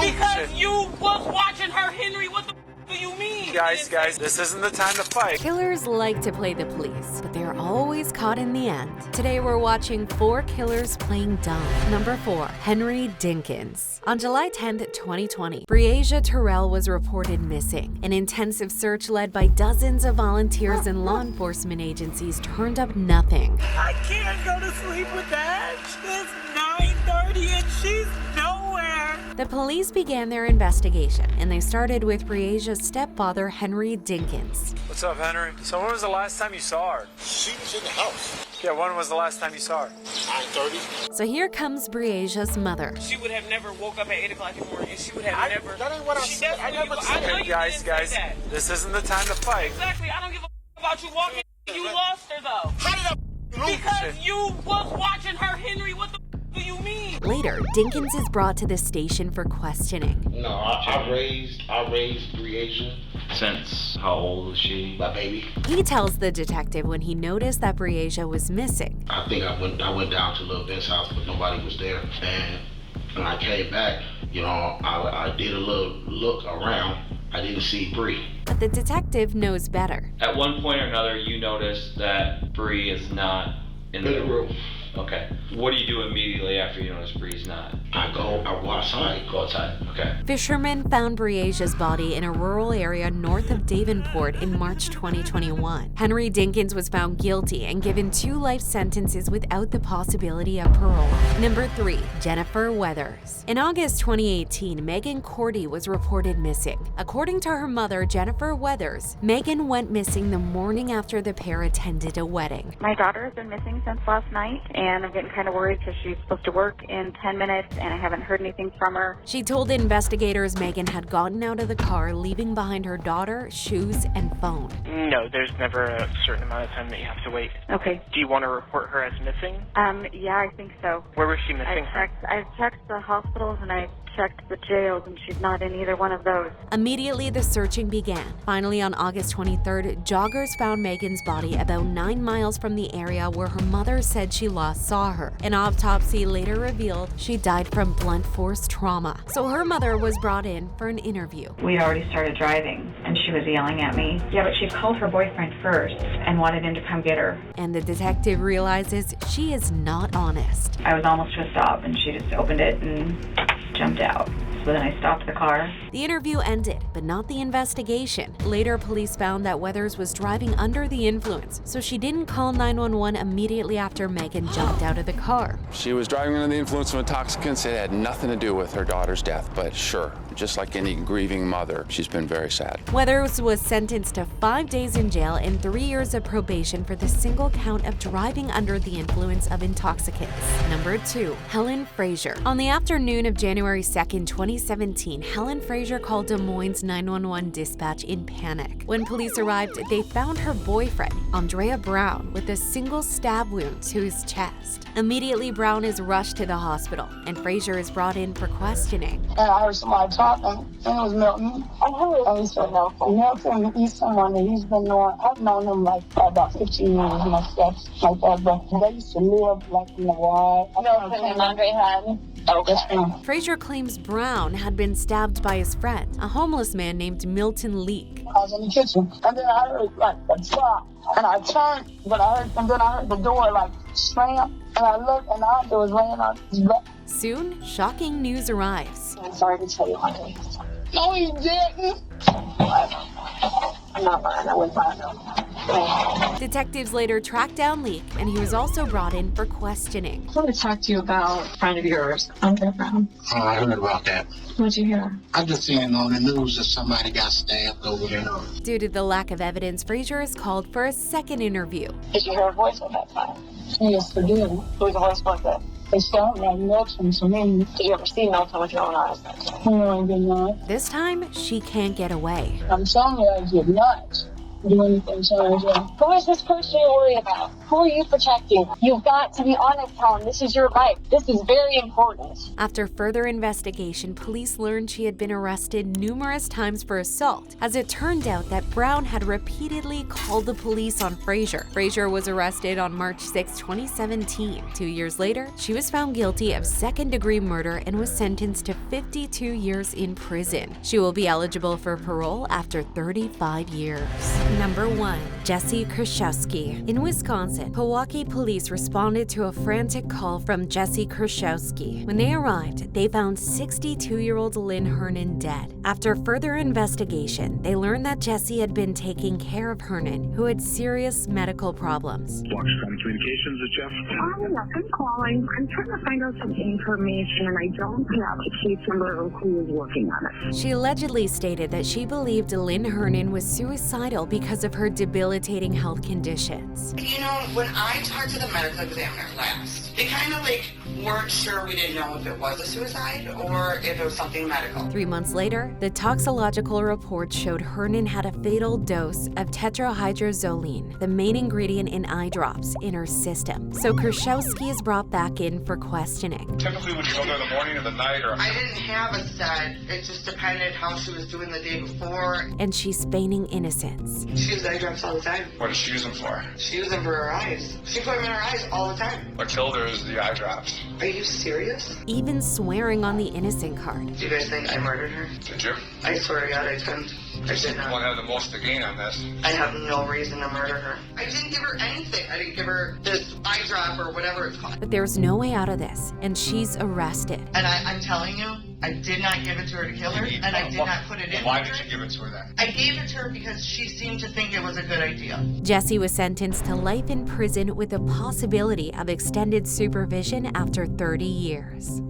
Because you was watching her, Henry. What the do you mean? Guys, this isn't the time to fight. Killers like to play the police, but they're always caught in the end. Today we're watching 4 killers playing dumb. Number 4, Henry Dinkins. On July 10th, 2020, Breasia Terrell was reported missing. An intensive search led by dozens of volunteers and law enforcement agencies turned up nothing. I can't go to sleep with that. It's 9:30 and she's nowhere. The police began their investigation, and they started with Breasia's stepfather, Henry Dinkins. What's up, Henry? So when was the last time you saw her? She was in the house. Yeah, when was the last time you saw her? 9:30. So here comes Breasia's mother. She would have never woke up at 8 o'clock in the morning and she would have never. That ain't what I She said. I definitely- never I know said. you Guys, didn't say that. this isn't the time to fight. Exactly. I don't give a about you walking. You lost her though. How did I lose? Because you was watching her, Henry. What the do you mean? Later, Dinkins is brought to the station for questioning. No, I raised Breasia. Since how old was she? My baby. He tells the detective when he noticed that Breasia was missing. I think I went down to Little Ben's house, but nobody was there. And when I came back, I did a little look around. I didn't see Bree. But the detective knows better. At one point or another, you noticed that Bree is not in the room. Okay. What do you do immediately after you notice Bree's not? I go outside. Go outside. Okay. Fishermen found Breasia's body in a rural area north of Davenport in March 2021. Henry Dinkins was found guilty and given 2 life sentences without the possibility of parole. Number 3, Jennifer Weathers. In August 2018, Megan Cordy was reported missing. According to her mother, Jennifer Weathers, Megan went missing the morning after the pair attended a wedding. My daughter has been missing since last night, and I'm getting kind of worried because she's supposed to work in 10 minutes, and I haven't heard anything from her. She told investigators Megan had gotten out of the car, leaving behind her daughter, shoes, and phone. No, there's never a certain amount of time that you have to wait. Okay. Do you want to report her as missing? Yeah, I think so. Where was she missing from? I've checked the hospitals and I've checked the jails, and she's not in either one of those. Immediately, the searching began. Finally, on August 23rd, joggers found Megan's body about 9 miles from the area where her mother said she last saw her. An autopsy later revealed she died from blunt force trauma. So her mother was brought in for an interview. We already started driving, and she was yelling at me. Yeah, but she called her boyfriend first and wanted him to come get her. And the detective realizes she is not honest. I was almost to a stop, and she just opened it and jumped out. So then I stopped the car. The interview ended, but not the investigation. Later, police found that Weathers was driving under the influence, so she didn't call 911 immediately after Megan jumped out of the car. She was driving under the influence of intoxicants. It had nothing to do with her daughter's death, but sure, just like any grieving mother, she's been very sad. Weathers was sentenced to 5 days in jail and 3 years of probation for the single count of driving under the influence of intoxicants. Number 2, Helen Frazier. On the afternoon of January 2nd, 2017, Helen Frazier called Des Moines 911 dispatch in panic. When police arrived, they found her boyfriend, Andrea Brown, with a single stab wound to his chest. Immediately, Brown is rushed to the hospital, and Frazier is brought in for questioning. And I heard somebody talking, and it was Milton. I heard, and he said, no, Milton, he's someone that he's been knowing. I've known him like for about 15 years myself, like that, but they used to live like in the wild. Milton and Andre had. Okay. Frazier claims Brown had been stabbed by his friend, a homeless man named Milton Leake. I was in the kitchen, and then I heard like a drop, and I turned, but I heard the door like slam, and I looked, and Andre was laying on his back. Soon, shocking news arrives. I'm sorry to tell you, Andre. No, he didn't. I'm not lying. I wouldn't lie, no. Detectives later tracked down Leake, and he was also brought in for questioning. I want to talk to you about a friend of yours, Andre Brown. Oh, I heard about that. What'd you hear? I just seen on the news that somebody got stabbed over there. Due to the lack of evidence, Frazier is called for a second interview. Did you hear a voice at that time? Yes, I did. Whose voice was that? They sound like Milton to me. Did you ever see Milton with your own eyes? No, I did not. This time, she can't get away. I'm telling you, I did not. do anything to her again. Who is this person you're worried about? Who are you protecting? You've got to be honest, Helen. This is your life. This is very important. After further investigation, police learned she had been arrested numerous times for assault, as it turned out that Brown had repeatedly called the police on Frazier. Frazier was arrested on March 6, 2017. 2 years later, she was found guilty of second-degree murder and was sentenced to 52 years in prison. She will be eligible for parole after 35 years. Number 1. Jesse Krzyzewski. In Wisconsin, Milwaukee police responded to a frantic call from Jesse Krzyzewski. When they arrived, they found 62-year-old Lynn Hernan dead. After further investigation, they learned that Jesse had been taking care of Hernan, who had serious medical problems. Watch Common Communications, is Jeff? I'm calling. I'm trying to find out some information, and I don't have a case number or who is working on it. She allegedly stated that she believed Lynn Hernan was suicidal because of her debilitating health conditions. You know, when I talked to the medical examiner last, they kind of weren't sure. We didn't know if it was a suicide or if it was something medical. 3 months later, the toxicological report showed Hernan had a fatal dose of tetrahydrozoline, the main ingredient in eye drops, in her system. So Krzyzewski is brought back in for questioning. Typically, would you go there in the morning or the night? Or I didn't have a set. It just depended how she was doing the day before. And she's feigning innocence. She uses eye drops all the time. what does she use them for? She uses them for her eyes. She put them in her eyes all the time. What killed her is the eye drops. Are you serious? Even swearing on the innocent card. Do you guys think I murdered her? Did you? I swear to God I didn't. I did not. One have the most to gain on this. I have no reason to murder her. I didn't give her anything. I didn't give her this eye drop or whatever it's called. But there's no way out of this, and she's arrested. And I'm telling you, I did not give it to her to kill her, and I did not put it in. Why did you give it to her then? I gave it to her because she seemed to think it was a good idea. Jesse was sentenced to life in prison with the possibility of extended supervision after 30 years.